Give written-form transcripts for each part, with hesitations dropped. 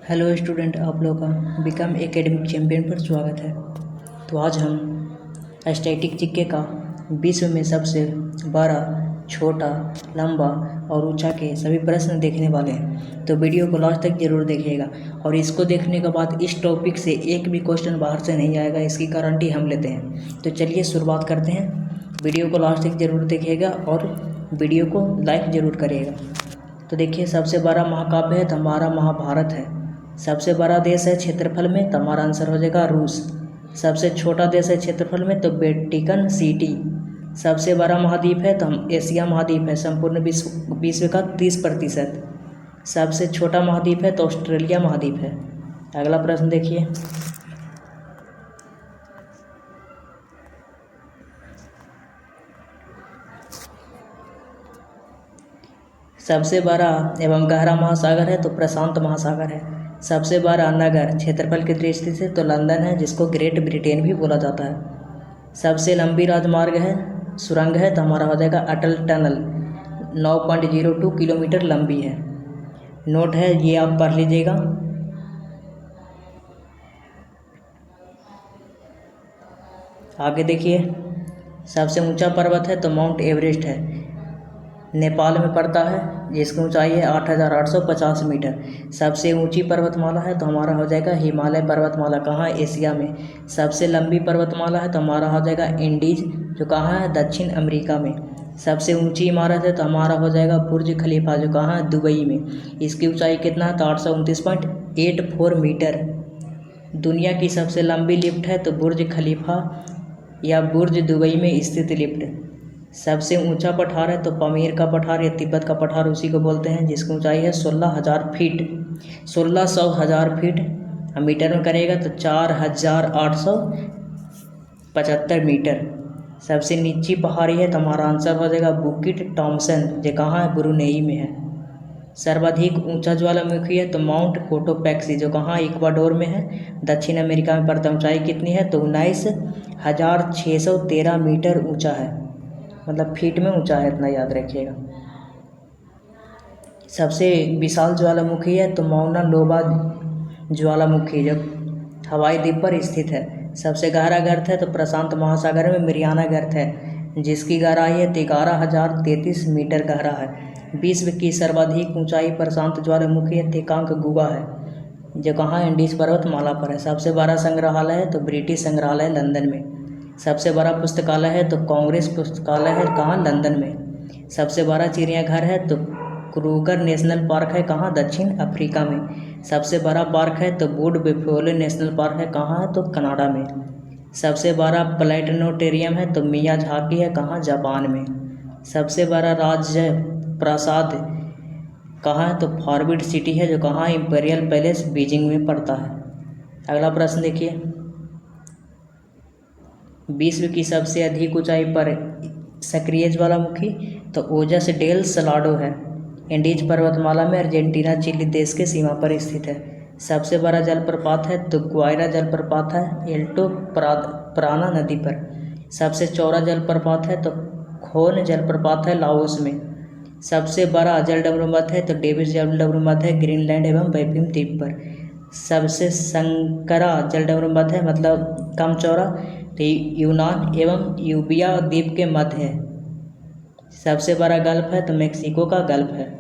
Hello student, आप लोग का बिकम एकेडमिक चैम्पियन पर स्वागत है। तो आज हम स्टैटिक सिक्के का विश्व में सबसे बड़ा, छोटा, लंबा और ऊंचा के सभी प्रश्न देखने वाले हैं। तो वीडियो को लास्ट तक जरूर देखिएगा और इसको देखने के बाद इस टॉपिक से एक भी क्वेश्चन बाहर से नहीं आएगा, इसकी गारंटी हम लेते हैं। तो चलिए शुरुआत करते हैं। वीडियो को लास्ट तक जरूर देखिएगा और वीडियो को लाइक ज़रूर करिएगा। तो देखिए, सबसे बड़ा महाकाव्य है तो हमारा महाभारत है। सबसे बड़ा देश है क्षेत्रफल में तो हमारा आंसर हो जाएगा रूस। सबसे छोटा देश है क्षेत्रफल में तो वेटिकन सिटी। सबसे बड़ा महाद्वीप है तो हम एशिया महाद्वीप है, संपूर्ण विश्व का 30%। सबसे छोटा महाद्वीप है तो ऑस्ट्रेलिया महाद्वीप है। अगला प्रश्न देखिए, सबसे बड़ा एवं गहरा महासागर है तो प्रशांत महासागर है। सबसे बड़ा नगर क्षेत्रफल की दृष्टि से तो लंदन है, जिसको ग्रेट ब्रिटेन भी बोला जाता है। सबसे लंबी राजमार्ग है, सुरंग है तो हमारा हो जाएगा अटल टनल, 9.02 किलोमीटर लंबी है। नोट है, ये आप पढ़ लीजिएगा। आगे देखिए, सबसे ऊंचा पर्वत है तो माउंट एवरेस्ट है, नेपाल में पड़ता है, जिसकी ऊंचाई है 8,850 मीटर। सबसे ऊंची पर्वतमाला है तो हमारा हो जाएगा हिमालय पर्वतमाला, कहाँ, एशिया में। सबसे लंबी पर्वतमाला है तो हमारा हो जाएगा इंडीज, जो कहाँ है, दक्षिण अमेरिका में। सबसे ऊंची इमारत है तो हमारा हो जाएगा बुर्ज खलीफा, जो कहाँ है, दुबई में। इसकी ऊंचाई कितना है तो 829.84 मीटर। दुनिया की सबसे लंबी लिफ्ट है तो बुर्ज खलीफा या बुर्ज दुबई में स्थित लिफ्ट। सबसे ऊंचा पठार है तो पामीर का पठार या तिब्बत का पठार, उसी को बोलते हैं, जिसकी ऊंचाई है 16,000 फीट। 16,000 फीट हम मीटर में करेगा तो 4,875 मीटर। सबसे नीची पहाड़ी है तो हमारा आंसर हो जाएगा बुकिट टॉमसन, जो कहाँ है, ब्रुनेई में है। सर्वाधिक ऊंचा ज्वालामुखी है तो माउंट कोटोपैक्सी, जो कहाँ, इक्वाडोर में है, दक्षिण अमेरिका में पड़ता है। ऊंचाई कितनी है तो 19,613 मीटर ऊंचा है, मतलब फीट में ऊंचा है, इतना याद रखिएगा। सबसे विशाल ज्वालामुखी है तो मौना लोबा ज्वालामुखी, जो हवाई द्वीप पर स्थित है। सबसे गहरा गर्त है तो प्रशांत महासागर में मरियाना गर्त है, जिसकी गहराई है 11,033 मीटर गहरा है। विश्व की सर्वाधिक ऊंचाई प्रशांत ज्वालामुखी है तेकांक गुहा है, जो कहाँ, इंडीज पर्वतमाला पर है। सबसे बड़ा संग्रहालय है तो ब्रिटिश संग्रहालय लंदन में। सबसे बड़ा पुस्तकालय है तो कांग्रेस पुस्तकालय है, कहाँ, लंदन में। सबसे बड़ा चिड़ियाघर है तो क्रूगर नेशनल पार्क है, कहाँ, दक्षिण अफ्रीका में। सबसे बड़ा पार्क है तो वुड बफेलो नेशनल पार्क है, कहाँ है तो कनाडा में। सबसे बड़ा प्लैनेटोरियम है तो मियाजाकी है, कहाँ, जापान में। सबसे बड़ा राज्य प्रासाद कहाँ है तो फॉरबिड सिटी है, जो कहाँ, इंपीरियल पैलेस बीजिंग में पड़ता है। अगला प्रश्न देखिए, विश्व की सबसे अधिक ऊंचाई पर सक्रिय ज्वालामुखी तो ओजस डेल सलाडो है, इंडीज पर्वतमाला में, अर्जेंटीना चिली देश के सीमा पर स्थित है। सबसे बड़ा जलप्रपात है तो ग्वायरा जलप्रपात है, एल्टो प्राना नदी पर। सबसे चौड़ा जलप्रपात है तो खोन जलप्रपात है, लाओस में। सबसे बड़ा जलडमरू मठ है तो डेविस जलडमरू मठ है, ग्रीनलैंड एवं बैफिम द्वीप पर। सबसे संकरा जलडमरू मठ है, मतलब कम चौड़ा, तो यूनान एवं यूबिया द्वीप के मध्य है। सबसे बड़ा गल्फ है तो मेक्सिको का गल्फ है।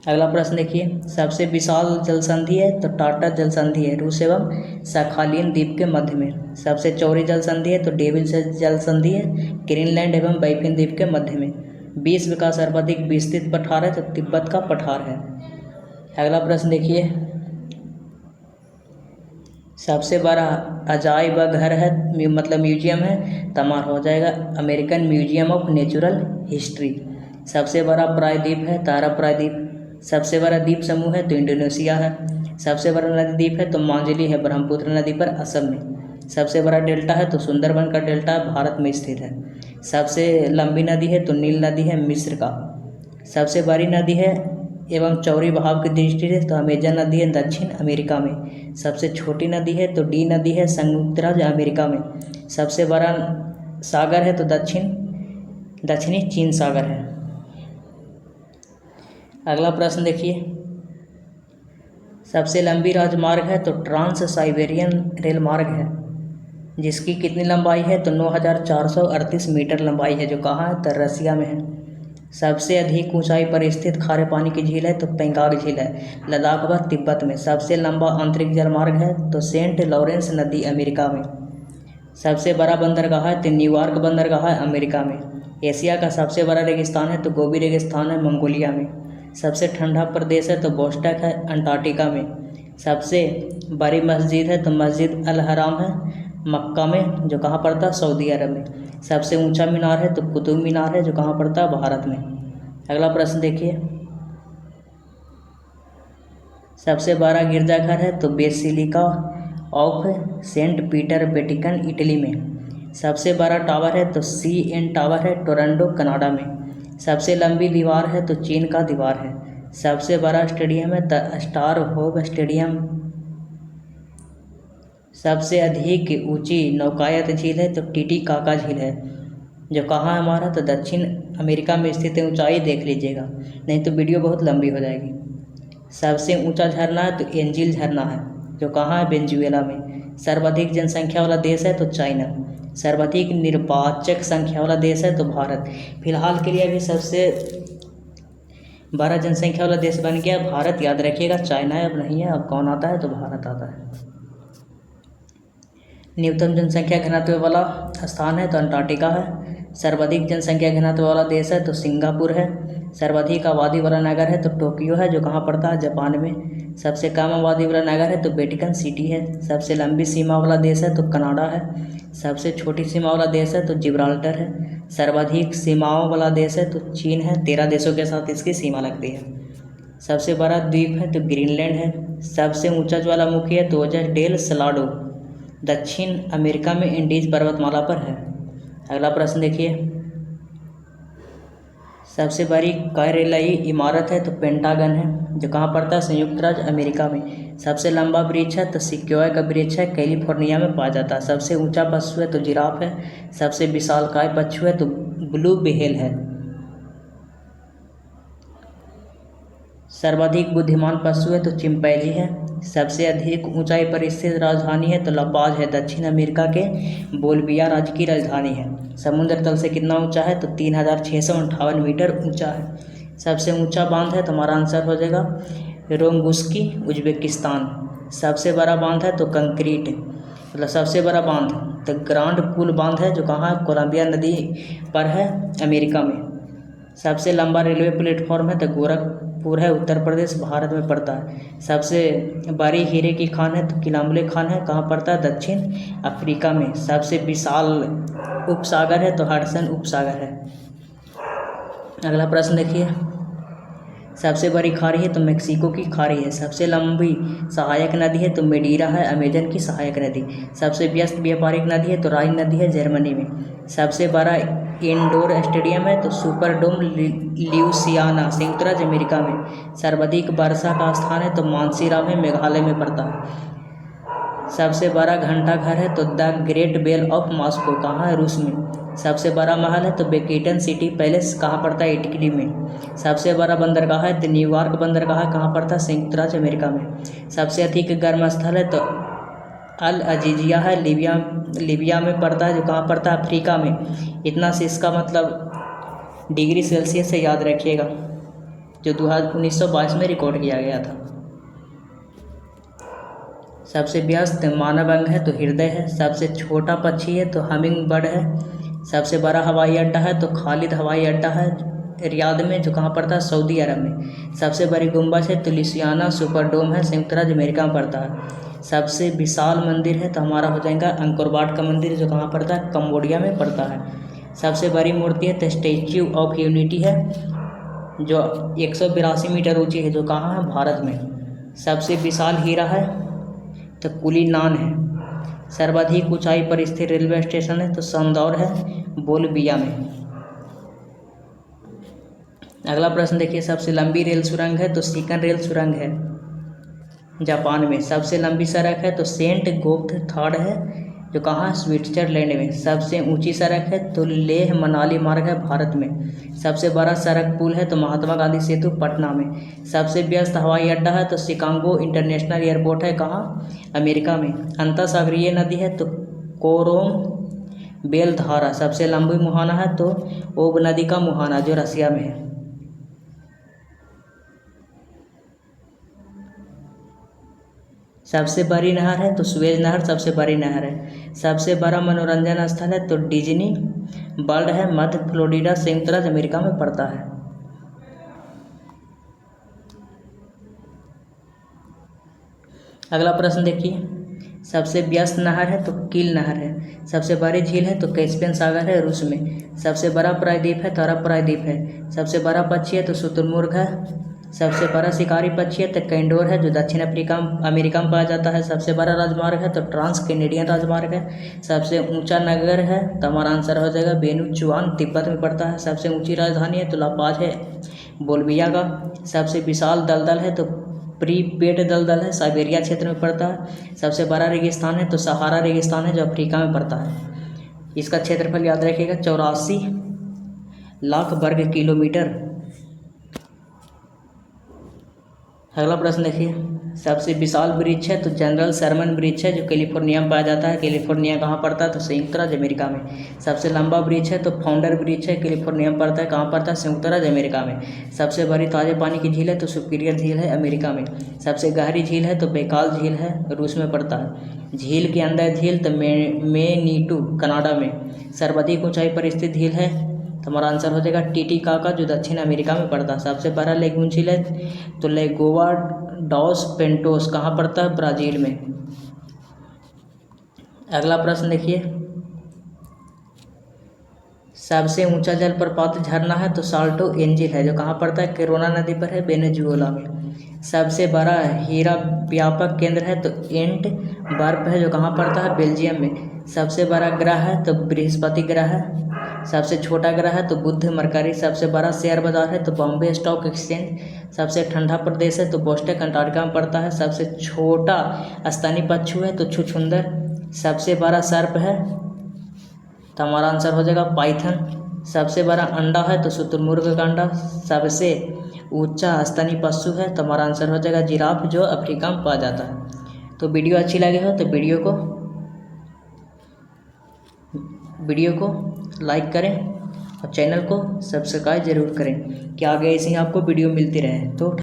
अगला प्रश्न देखिए, सबसे विशाल जलसंधि है तो टाटा जलसंधि है, रूस एवं सखालिन द्वीप के मध्य में। सबसे चौड़ी जलसंधि है तो डेविल जलसंधि है, ग्रीनलैंड एवं बैफिन द्वीप के मध्य में। विश्व का सर्वाधिक विस्तृत पठार है तो तिब्बत का पठार है। अगला प्रश्न देखिए, सबसे बड़ा अजायब घर है, मतलब म्यूजियम है, तो हमारा हो जाएगा American museum of natural history. सबसे बड़ा प्रायद्वीप है तारा प्रायद्वीप। सबसे बड़ा द्वीप समूह है तो इंडोनेशिया है। सबसे बड़ा नदी द्वीप है तो मांजली है, ब्रह्मपुत्र नदी पर, असम में। सबसे बड़ा डेल्टा है तो सुंदरबन का डेल्टा भारत में स्थित है। सबसे लंबी नदी है तो नील नदी है, मिस्र का। सबसे बड़ी नदी है एवं चौड़ी बहाव की दृष्टि से तो अमेजन नदी है, दक्षिण अमेरिका में। सबसे छोटी नदी है तो डी नदी है, संयुक्त राज्य अमेरिका में। सबसे बड़ा सागर है तो दक्षिणी चीन सागर है। अगला प्रश्न देखिए, सबसे लंबी राजमार्ग है तो ट्रांस साइबेरियन रेल मार्ग है, जिसकी कितनी लंबाई है तो 9438 मीटर लंबाई है, जो कहाँ है तो रसिया में है। सबसे अधिक ऊंचाई पर स्थित खारे पानी की झील है तो पेंगांग झील है, लद्दाख व तिब्बत में। सबसे लंबा आंतरिक जलमार्ग है तो सेंट लॉरेंस नदी अमेरिका में। सबसे बड़ा बंदरगाह है तो न्यूयॉर्क बंदरगाह है अमेरिका में। एशिया का सबसे बड़ा रेगिस्तान है तो गोबी रेगिस्तान है मंगोलिया में। सबसे ठंडा प्रदेश है तो बोस्टक है अंटार्कटिका में। सबसे बड़ी मस्जिद है तो मस्जिद अल हराम है मक्का में, जो कहाँ पड़ता है सऊदी अरब में। सबसे ऊंचा मीनार है तो कुतुब मीनार है, जो कहाँ पड़ता है भारत में। अगला प्रश्न देखिए, सबसे बड़ा गिरजाघर है तो basilica of Saint Peter Vatican Italy में। सबसे बड़ा टावर है तो CN टावर है टोरंटो कनाडा में। सबसे लंबी दीवार है तो चीन का दीवार है। सबसे बड़ा स्टेडियम है द स्टार होप स्टेडियम। सबसे अधिक ऊंची नौकायन झील है तो टीटीकाका झील है, जो कहाँ है हमारा तो दक्षिण अमेरिका में स्थित है। ऊंचाई देख लीजिएगा, नहीं तो वीडियो बहुत लंबी हो जाएगी। सबसे ऊंचा झरना है तो एंजिल झरना है, जो कहाँ है वेनेजुएला में। सर्वाधिक जनसंख्या वाला देश है तो चाइना। सर्वाधिक निर्वाचक संख्या वाला देश है तो भारत। फिलहाल के लिए अभी सबसे बड़ा जनसंख्या वाला देश बन गया भारत, याद रखिएगा। चाइना अब नहीं है, अब कौन आता है तो भारत आता है। न्यूनतम जनसंख्या घनत्व वाला स्थान है तो अंटार्कटिका है। सर्वाधिक जनसंख्या घनत्व वाला देश है तो सिंगापुर है। सर्वाधिक आबादी वाला नगर है तो टोक्यो है, जो कहाँ पड़ता है जापान में। सबसे कम आबादी वाला नगर है तो वेटिकन सिटी है। सबसे लंबी सीमा वाला देश है तो कनाडा है। सबसे छोटी सीमा वाला देश है तो जिब्राल्टर है। सर्वाधिक सीमाओं वाला देश है तो चीन है, 13 देशों के साथ इसकी सीमा लगती है। सबसे बड़ा द्वीप है तो ग्रीनलैंड है। सबसे ऊंचा ज्वालामुखी है तो वजह डेल सलाडो, दक्षिण अमेरिका में इंडीज पर्वतमाला पर है। अगला प्रश्न देखिए, सबसे बड़ी कार्यालयी इमारत है तो पेंटागन है, जो कहाँ पड़ता है संयुक्त राज्य अमेरिका में। सबसे लंबा वृक्ष है तो सिक्योया का वृक्ष है, कैलिफोर्निया में पाया जाता है। सबसे ऊंचा पशु है तो जिराफ है। सबसे विशालकाय पशु है तो ब्लू व्हेल है। सर्वाधिक बुद्धिमान पशु है तो चिंपैंजी है। सबसे अधिक ऊंचाई पर स्थित राजधानी है तो लापाज है, दक्षिण अमेरिका के बोलिविया राज्य की राजधानी है। समुद्र तल से कितना ऊंचा है तो 3658 मीटर ऊंचा है। सबसे ऊंचा बांध है तो हमारा आंसर हो जाएगा रोंगुस्की, उज्बेकिस्तान। सबसे बड़ा बांध है तो कंक्रीट, मतलब सबसे बड़ा बांध तो ग्रांड कूल बांध है, जो कहाँ है कोलंबिया नदी पर है अमेरिका में। सबसे लंबा रेलवे प्लेटफॉर्म है तो गोरखपुर है, उत्तर प्रदेश भारत में पड़ता है। सबसे बड़ी हीरे की खान है तो किलामुले खान है, कहाँ पड़ता है दक्षिण अफ्रीका में। सबसे विशाल उपसागर है तो हडसन उपसागर है। अगला प्रश्न देखिए, सबसे बड़ी खाड़ी है तो मेक्सिको की खाड़ी है। सबसे लंबी सहायक नदी है तो मेडीरा है, अमेजन की सहायक नदी। सबसे व्यस्त व्यापारिक नदी है तो राइन नदी है, जर्मनी में। सबसे बड़ा इंडोर स्टेडियम है तो सुपरडोम ल्यूसियाना, संयुक्त राज्य अमेरिका में। सर्वाधिक वर्षा का स्थान है तो मानसीराम है, मेघालय में पड़ता है। सबसे बड़ा घंटाघर है तो the Great Bell of Moscow, कहाँ है रूस में। सबसे बड़ा महल है तो बेकिटन सिटी पैलेस, कहाँ पड़ता है इटली में। सबसे बड़ा बंदरगाह है तो न्यूयॉर्क बंदरगाह, कहाँ पड़ता है संयुक्त राज्य अमेरिका में। सबसे अधिक गर्म स्थल है तो अल अजीजिया है, लीबिया में पड़ता है, जो कहाँ पड़ता है अफ्रीका में। इतना से इसका मतलब डिग्री सेल्सियस से याद रखिएगा, जो 1922 में रिकॉर्ड किया गया था। सबसे व्यस्त मानव अंग है तो हृदय है। सबसे छोटा पक्षी है तो हमिंग बर्ड है। सबसे बड़ा हवाई अड्डा है तो खालिद हवाई अड्डा है रियाद में, जो कहाँ पड़ता है सऊदी अरब में। सबसे बड़ी गुम्बज है तो लुसियाना सुपरडोम है, संयुक्त राज्य अमेरिका में पड़ता है। सबसे विशाल मंदिर है तो हमारा हो जाएगा अंकोर वाट का मंदिर, जो कहाँ पड़ता है कम्बोडिया में पड़ता है। सबसे बड़ी मूर्ति है तो स्टैच्यू ऑफ यूनिटी है, जो 182 मीटर ऊंची है, जो कहाँ है भारत में। सबसे विशाल हीरा है तो कुलीनान है। सर्वाधिक ऊंचाई पर स्थित रेलवे स्टेशन है तो संदौर है, बोलिविया में। अगला प्रश्न देखिए, सबसे लंबी रेल सुरंग है तो सिकन रेल सुरंग है जापान में। सबसे लंबी सड़क है तो सेंट गोथथार्ड है जो कहाँ, स्विट्जरलैंड में। सबसे ऊंची सड़क है तो लेह मनाली मार्ग है भारत में। सबसे बड़ा सड़क पुल है तो महात्मा गांधी सेतु पटना में। सबसे व्यस्त हवाई अड्डा है तो शिकागो इंटरनेशनल एयरपोर्ट है कहाँ, अमेरिका में। अंतरसागरीय नदी है तो कोरोम बेल धारा। सबसे लंबी मुहाना है तो ओब नदी का मुहाना जो रसिया में है। सबसे बड़ी नहर है तो सुएज नहर सबसे बड़ी नहर है। सबसे बड़ा मनोरंजन स्थल है तो डिज्नी वर्ल्ड है, मध्य फ्लोरिडा संयुक्त राज्य अमेरिका में पड़ता है। अगला प्रश्न देखिए, सबसे व्यस्त नहर है तो कील नहर है। सबसे बड़ी झील है तो कैस्पियन सागर है रूस में। सबसे बड़ा प्रायद्वीप है तो अरब प्रायद्वीप है। सबसे बड़ा पक्षी है तो शुतुरमुर्ग है। सबसे बड़ा शिकारी पक्षी है तो कैंडोर है जो दक्षिण अमेरिका में पाया जाता है। सबसे बड़ा राजमार्ग है तो ट्रांस कैनेडियन राजमार्ग है। सबसे ऊंचा नगर है तो हमारा आंसर हो जाएगा बेनुचुआन, तिब्बत में पड़ता है। सबसे ऊंची राजधानी है तो ला पाज है बोल्विया का। सबसे विशाल दलदल है तो प्रीपेड दलदल है, साइबेरिया क्षेत्र में पड़ता है। सबसे बड़ा रेगिस्तान है तो सहारा रेगिस्तान है जो अफ्रीका में पड़ता है। इसका क्षेत्रफल याद रखिएगा 84 लाख वर्ग किलोमीटर। अगला प्रश्न देखिए, सबसे विशाल वृक्ष है तो जनरल शर्मन वृक्ष है जो कैलिफोर्निया में पाया जाता है। कैलिफोर्निया कहाँ पड़ता है तो संयुक्त राज्य अमेरिका में। सबसे लंबा वृक्ष है तो फाउंडर वृक्ष है, कैलिफोर्निया में पड़ता है। कहाँ पड़ता है, संयुक्त राज्य अमेरिका में। सबसे बड़ी ताजे पानी की झील है तो सुपीरियर झील है, अमेरिका में। सबसे गहरी झील है तो बैकाल झील है, रूस में पड़ता है। झील के अंदर झील तो मेनीटू कनाडा में। सर्वाधिक ऊंचाई पर स्थित झील है तो हमारा आंसर हो जाएगा टीटीकाका जो दक्षिण अमेरिका में पड़ता है। सबसे बड़ा लेगून झील है तो लेगोवा डॉस पेंटोस कहाँ पड़ता है, ब्राज़ील में। अगला प्रश्न देखिए, सबसे ऊंचा जलप्रपात झरना है तो साल्टो एंजिल है जो कहाँ पड़ता है, कैरोना नदी पर है, वेनेजुएला में। सबसे बड़ा हीरा व्यापक केंद्र है तो एंट बर्फ है जो कहाँ पड़ता है, बेल्जियम में। सबसे बड़ा ग्रह है तो बृहस्पति ग्रह है। सबसे छोटा ग्रह है तो बुध मरकरी। सबसे बड़ा शेयर बाजार है तो बॉम्बे स्टॉक एक्सचेंज। सबसे ठंडा प्रदेश है तो बोस्टन अंटार्कटिका में पड़ता है। सबसे छोटा स्तनी पक्षी है तो छुछुंदर। सबसे बड़ा सर्प है तो हमारा आंसर हो जाएगा पाइथन। सबसे बड़ा अंडा है तो शुतुरमुर्ग का अंडा। सबसे ऊंचा स्तनी पशु है तो हमारा आंसर हो जाएगा जिराफ जो अफ्रीका में पाया जाता है। तो वीडियो अच्छी लगी हो तो वीडियो को लाइक करें और चैनल को सब्सक्राइब जरूर करें कि आगे ऐसे ही आपको वीडियो मिलती रहे। तो